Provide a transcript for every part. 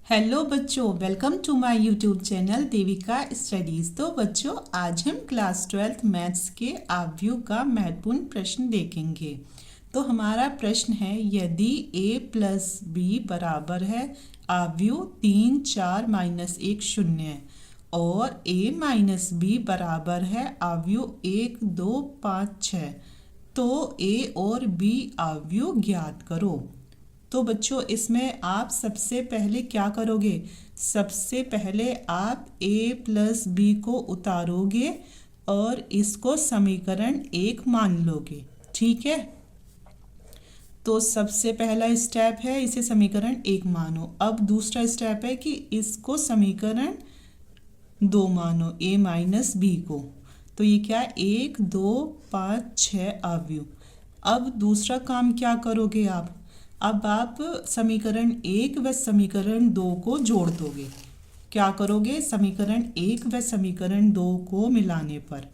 Hello बच्चों, welcome to my YouTube channel Devika studies. तो बच्चों, आज हम क्लास 12th मैथ्स के आव्यूह का महत्वपूर्ण प्रश्न देखेंगे। तो हमारा प्रश्न है, यदि a प्लस बी बराबर है आव्यूह 3, 4, -1, 0 और a माइनस बी बराबर है आव्यूह 1, 2, 5, 6, तो a और b आव्यूह ज्ञात करो। तो बच्चों, इसमें आप सबसे पहले क्या करोगे? सबसे पहले आप a प्लस बी को उतारोगे और इसको समीकरण 1 मान लोगे। ठीक है, तो सबसे पहला स्टेप है इसे समीकरण 1 मानो। अब दूसरा स्टेप है कि इसको समीकरण 2 मानो, a माइनस बी को। तो ये क्या है? 1, 2, 5, 6 आव्यूह। अब दूसरा काम क्या करोगे आप? अब आप समीकरण 1 व समीकरण 2 को जोड़ दोगे। क्या करोगे? समीकरण 1 व समीकरण 2 को मिलाने पर,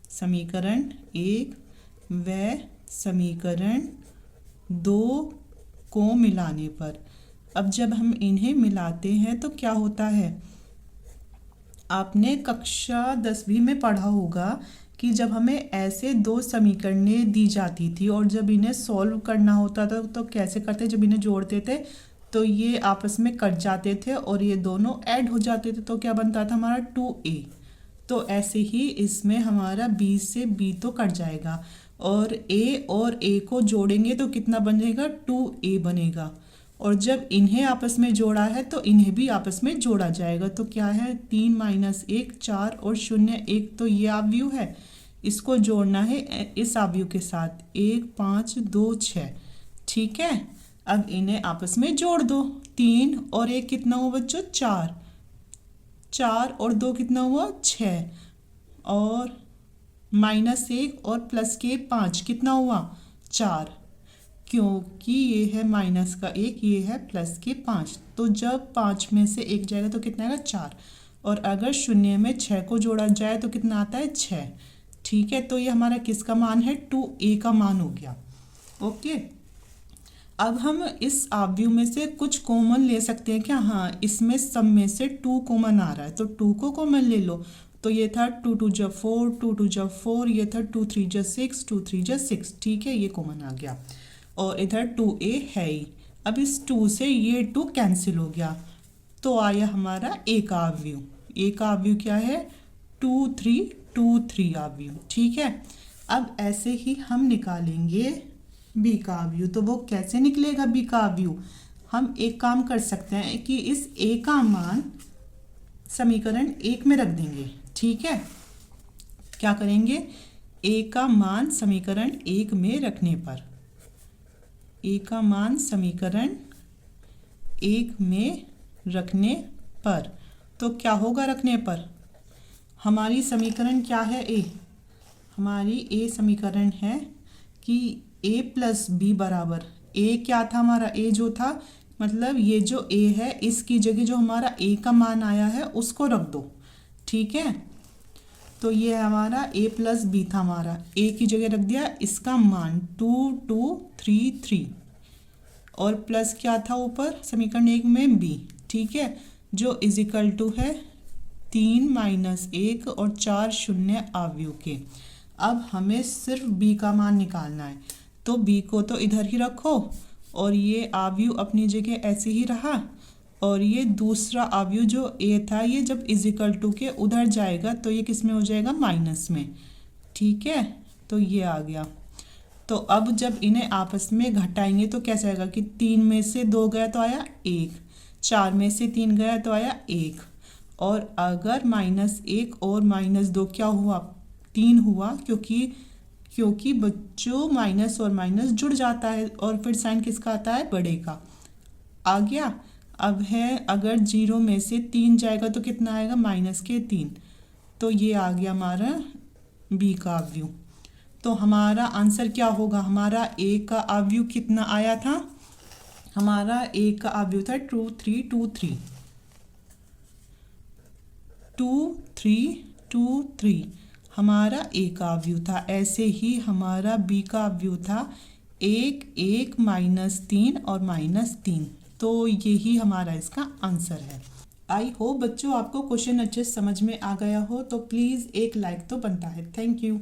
समीकरण 1 व समीकरण 2 को मिलाने पर, अब जब हम इन्हें मिलाते हैं तो क्या होता है? आपने कक्षा 10वीं में पढ़ा होगा कि जब हमें ऐसे दो समीकरणें दी जाती थी और जब इन्हें सॉल्व करना होता था तो कैसे करते? जब इन्हें जोड़ते थे तो ये आपस में कट जाते थे और ये दोनों ऐड हो जाते थे, तो क्या बनता था हमारा? 2a। तो ऐसे ही इसमें हमारा b से b तो कट जाएगा और a को जोड़ेंगे तो कितना बनेगा? 2a बनेगा। और जब इन्हें आपस में जोड़ा है तो इन्हें भी आपस में जोड़ा जाएगा। तो क्या है? 3 - 1, 4 और 0, 1। तो ये आव्यूह है, इसको जोड़ना है इस आव्यूह के साथ। 1, 5, 2, 6। ठीक है, अब इन्हें आपस में जोड़ दो। 3 और 1 कितना हुआ बच्चों? 4। 4 और 2 कितना हुआ? 6। और -1 और प्लस के 5 कितना हुआ? 4। क्योंकि ये है माइनस का 1, ये है प्लस के 5। तो जब 5 में से 1 जाएगा तो कितना आएगा? 4। और अगर 0 में 6 को जोड़ा जाए तो कितना आता है? 6। ठीक है, तो ये हमारा किसका मान है? 2a का मान हो गया। ओके, अब हम इस आव्यूह में से कुछ कॉमन ले सकते हैं क्या? हाँ, इसमें सब में से 2 कॉमन आ रहा है तो 2 को कॉमन ले लो। तो ये था 2 2 जा 4, 2 2 जा 4, ये था 2 3 जा 6, 2 3 जा 6। ठीक है, ये कॉमन आ गया और इधर 2a है ही। अब इस 2 से ये 2 कैंसिल हो गया तो आया हमारा a का आव्यूह। a का आव्यूह क्या है? 2 3 2 3 आव्यूह। ठीक है, अब ऐसे ही हम निकालेंगे b का आव्यूह। तो वो कैसे निकलेगा b का आव्यूह? हम एक काम कर सकते हैं कि इस a का मान समीकरण 1 में रख देंगे। ठीक है, क्या करेंगे? a का मान समीकरण 1 में रखने पर, a का मान समीकरण 1 में रखने पर, तो क्या होगा रखने पर? हमारी समीकरण क्या है? a। हमारी a समीकरण है कि a प्लस बी बराबर, a क्या था हमारा? a जो था, मतलब ये जो a है इसकी जगह जो हमारा a का मान आया है उसको रख दो। ठीक है, तो ये हमारा a प्लस बी था, हमारा a की जगह रख दिया इसका मान 2 2 3 3 और प्लस क्या था ऊपर समीकरण 1 में b। ठीक है, जो इजिकल टू है 3 - 1 और 4 0 आव्यूह के। अब हमें सिर्फ b का मान निकालना है, तो b को तो इधर ही रखो और ये आव्यूह अपनी जगह ऐसे ही रहा। और ये दूसरा आव्यूह जो a था, ये जब इजिकल टू के उधर जाएगा तो ये किस में हो जाएगा? माइनस में। ठीक है, तो ये आ गया। तो अब जब इन्हें आपस में घटाएंगे तो कैसे आएगा कि 3 में से 2 गया तो आया 1, 4 में से 3 गया तो आया 1। और अगर -1 और -2 क्या हुआ? 3 हुआ, क्योंकि बच्चों माइनस और माइनस जुड़ जाता है और फिर साइन किसका आता है? बड़े का। आ गया। अब है अगर 0 में से 3 जाएगा तो कितना आएगा? -3। तो ये आ गया हमारा b का आव्यूह। तो हमारा आंसर क्या होगा? हमारा a का आव्यूह कितना आया था? हमारा a का आव्यूह था 2 3 2 3 2 3 2 3 हमारा a का आव्यूह था। ऐसे ही हमारा b का आव्यूह था 1 1 -3 और -3। तो यही हमारा इसका आंसर है। आई होप बच्चों आपको क्वेश्चन अच्छे समझ में आ गया हो, तो प्लीज़ एक लाइक तो बनता है। Thank you.